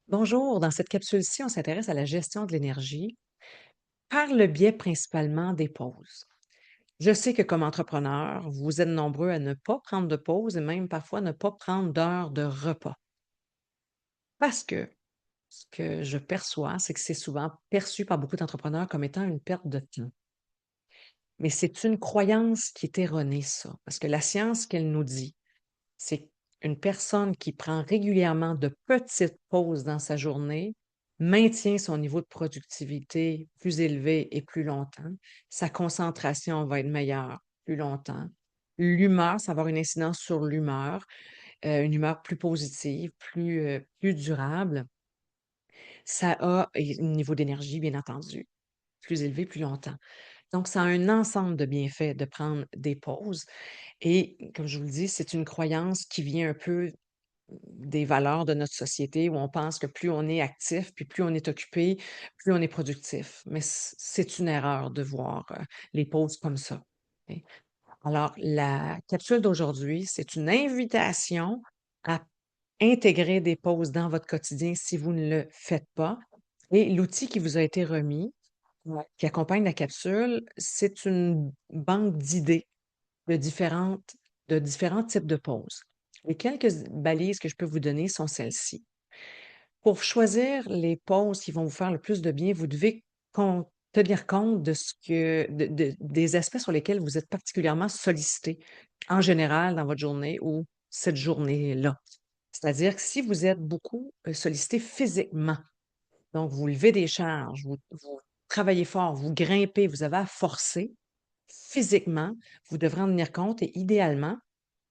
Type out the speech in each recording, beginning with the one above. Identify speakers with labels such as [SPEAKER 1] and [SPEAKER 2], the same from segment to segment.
[SPEAKER 1] Bonjour, dans cette capsule-ci, on s'intéresse à la gestion de l'énergie par le biais principalement des pauses. Je sais que comme entrepreneur, vous êtes nombreux à ne pas prendre de pause et même parfois ne pas prendre d'heure de repas. Parce que ce que je perçois, c'est que c'est souvent perçu par beaucoup d'entrepreneurs comme étant une perte de temps. Mais c'est une croyance qui est erronée, ça. Parce que la science, qu'elle nous dit, c'est une personne qui prend régulièrement de petites pauses dans sa journée maintient son niveau de productivité plus élevé et plus longtemps. Sa concentration va être meilleure plus longtemps. L'humeur, ça va avoir une incidence sur l'humeur, une humeur plus positive, plus durable. Ça a et un niveau d'énergie, bien entendu, plus élevé plus longtemps. Donc, ça a un ensemble de bienfaits de prendre des pauses et comme je vous le dis, c'est une croyance qui vient un peu des valeurs de notre société où on pense que plus on est actif, puis plus on est occupé, plus on est productif. Mais c'est une erreur de voir, les pauses comme ça. OK? Alors, la capsule d'aujourd'hui, c'est une invitation à intégrer des pauses dans votre quotidien si vous ne le faites pas. Et l'outil qui vous a été remis, ouais, qui accompagne la capsule, c'est une banque d'idées de différentes de différents types de pauses. Les quelques balises que je peux vous donner sont celles-ci. Pour choisir les pauses qui vont vous faire le plus de bien, vous devez tenir compte de ce que des aspects sur lesquels vous êtes particulièrement sollicité, en général dans votre journée ou cette journée-là. C'est-à-dire que si vous êtes beaucoup, sollicité physiquement, donc vous levez des charges, vous travaillez fort, vous grimpez, vous avez à forcer, physiquement, vous devrez en tenir compte et idéalement,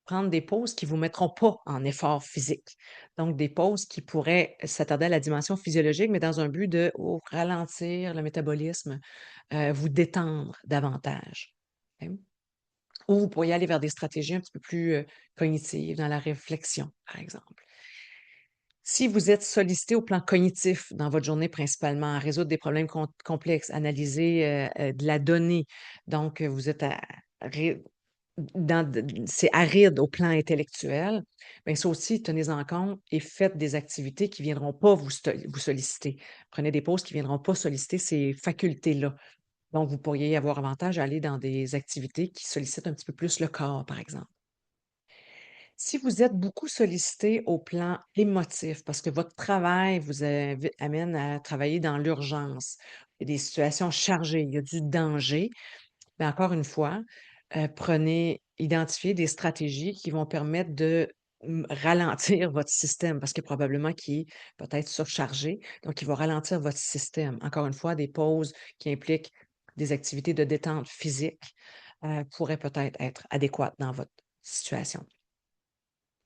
[SPEAKER 1] prendre des pauses qui vous mettront pas en effort physique. Donc des pauses qui pourraient s'attarder à la dimension physiologique, mais dans un but de, ralentir le métabolisme, vous détendre davantage. OK? Ou vous pourriez aller vers des stratégies un petit peu plus, cognitives, dans la réflexion, par exemple. Si vous êtes sollicité au plan cognitif dans votre journée principalement, à résoudre des problèmes complexes, analyser, de la donnée, donc vous êtes à ré dans c'est aride au plan intellectuel, bien ça aussi, tenez-en compte et faites des activités qui viendront pas vous solliciter. Prenez des pauses qui viendront pas solliciter ces facultés-là. Donc vous pourriez avoir avantage à aller dans des activités qui sollicitent un petit peu plus le corps, par exemple. Si vous êtes beaucoup sollicité au plan émotif, parce que votre travail vous amène à travailler dans l'urgence, il y a des situations chargées, il y a du danger, mais encore une fois, identifiez des stratégies qui vont permettre de ralentir votre système, parce que probablement qu'il est peut-être surchargé, donc il va ralentir votre système. Encore une fois, des pauses qui impliquent des activités de détente physique pourraient peut-être être adéquates dans votre situation.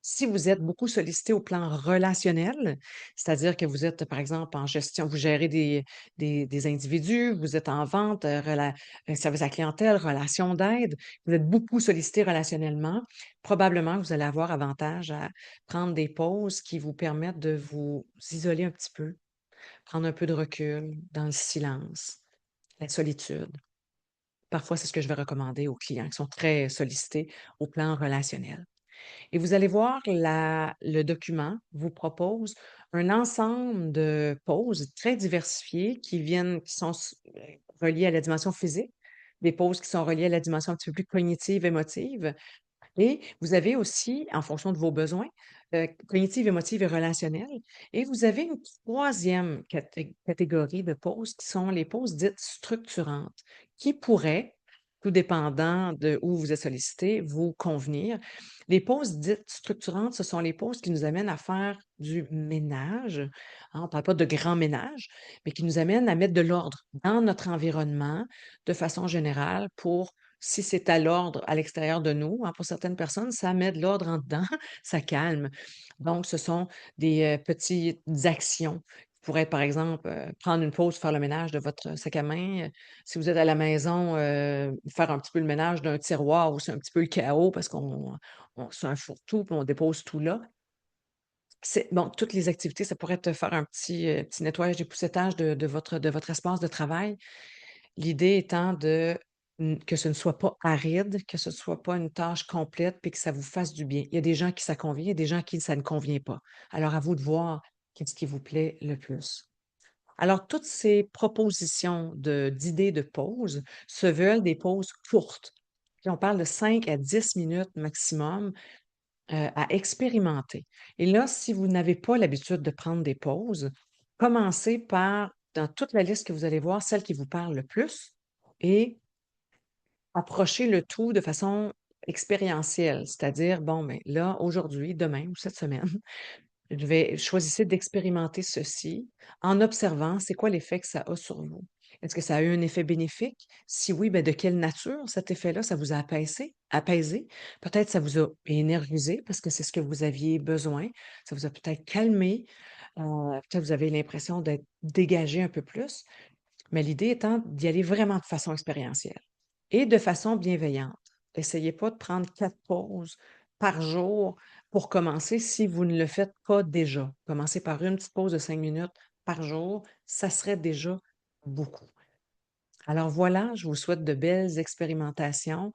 [SPEAKER 1] Si vous êtes beaucoup sollicité au plan relationnel, c'est-à-dire que vous êtes, par exemple, en gestion, vous gérez des individus, vous êtes en vente, service à la clientèle, relation d'aide, vous êtes beaucoup sollicité relationnellement, probablement que vous allez avoir avantage à prendre des pauses qui vous permettent de vous isoler un petit peu, prendre un peu de recul dans le silence, la solitude. Parfois, c'est ce que je vais recommander aux clients qui sont très sollicités au plan relationnel. Et vous allez voir, le document vous propose un ensemble de pauses très diversifiées qui sont reliées à la dimension physique, des pauses qui sont reliées à la dimension un petit peu plus cognitive, émotive. Et vous avez aussi, en fonction de vos besoins, cognitive, émotive et relationnelle. Et vous avez une troisième catégorie de pauses qui sont les pauses dites structurantes, qui pourraient, tout dépendant de où vous êtes sollicité, vous convenir. Les pauses dites structurantes, ce sont les pauses qui nous amènent à faire du ménage. Hein, on ne parle pas de grand ménage, mais qui nous amènent à mettre de l'ordre dans notre environnement de façon générale pour si c'est à l'ordre à l'extérieur de nous, hein, pour certaines personnes, ça met de l'ordre en dedans, ça calme. Donc ce sont des, petites actions qui pourraient être, par exemple, prendre une pause, faire le ménage de votre sac à main, si vous êtes à la maison, faire un petit peu le ménage d'un tiroir où c'est un petit peu le chaos parce qu'on c'est un fourre-tout, puis on dépose tout là. C'est bon, toutes les activités, ça pourrait te faire un petit nettoyage, dépoussetage de votre espace de travail. L'idée étant que ce ne soit pas aride, que ce ne soit pas une tâche complète, puis que ça vous fasse du bien. Il y a des gens qui ça convient, il y a des gens qui ça ne convient pas. Alors à vous de voir Qu'est-ce qui vous plaît le plus? Alors, toutes ces propositions d'idées de pauses se veulent des pauses courtes. Puis on parle de 5 à 10 minutes maximum, à expérimenter. Et là, si vous n'avez pas l'habitude de prendre des pauses, commencez par, dans toute la liste que vous allez voir, celle qui vous parle le plus et approchez le tout de façon expérientielle. C'est-à-dire, bon, ben là, aujourd'hui, demain ou cette semaine, choisissez d'expérimenter ceci en observant c'est quoi l'effet que ça a sur vous. Est-ce que ça a eu un effet bénéfique? Si oui, ben de quelle nature cet effet-là? Ça vous a apaisé? Peut-être ça vous a énergisé parce que c'est ce que vous aviez besoin. Ça vous a peut-être calmé. Peut-être vous avez l'impression d'être dégagé un peu plus. Mais l'idée étant d'y aller vraiment de façon expérientielle et de façon bienveillante. Essayez pas de prendre 4 pauses par jour pour commencer si vous ne le faites pas déjà. Commencez par une petite pause de 5 minutes par jour, ça serait déjà beaucoup. Alors voilà, je vous souhaite de belles expérimentations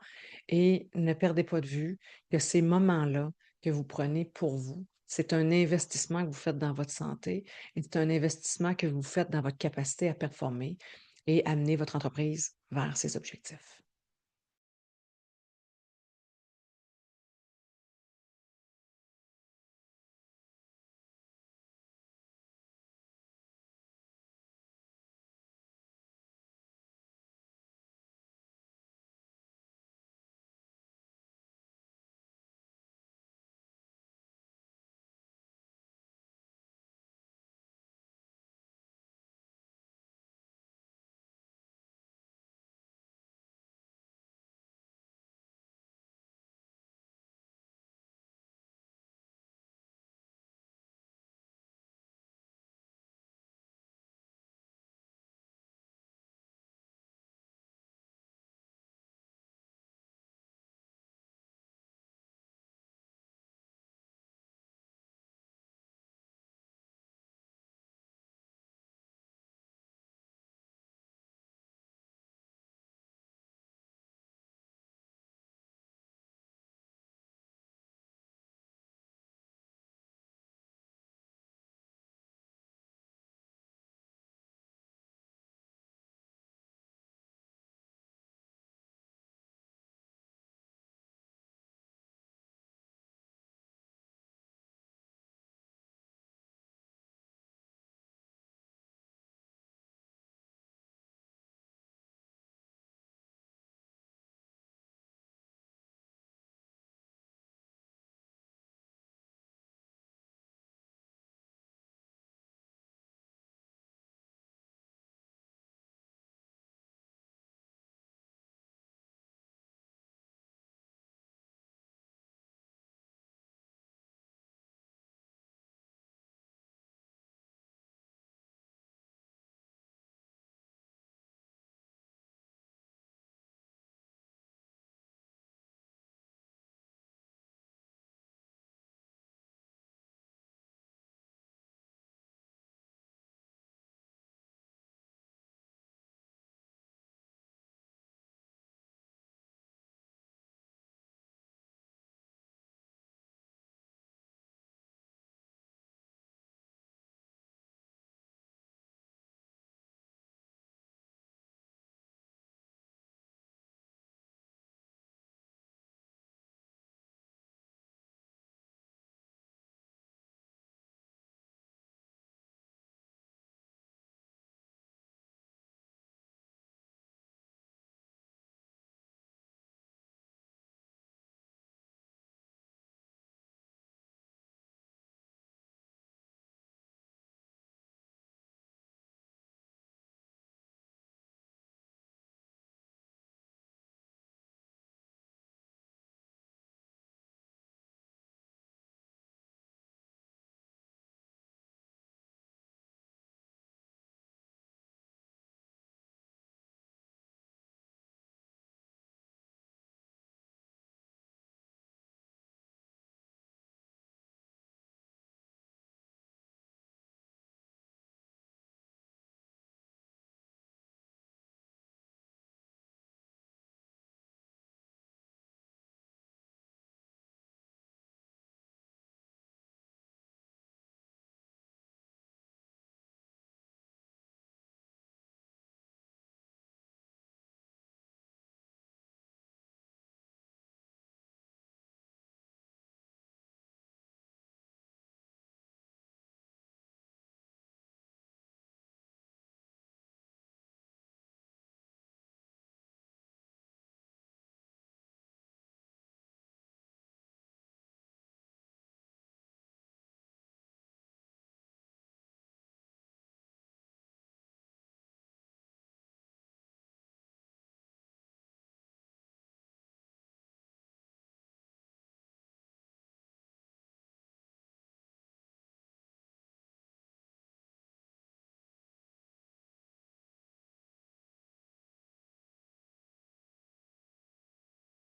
[SPEAKER 1] et ne perdez pas de vue que ces moments-là que vous prenez pour vous, c'est un investissement que vous faites dans votre santé et c'est un investissement que vous faites dans votre capacité à performer et amener votre entreprise vers ses objectifs.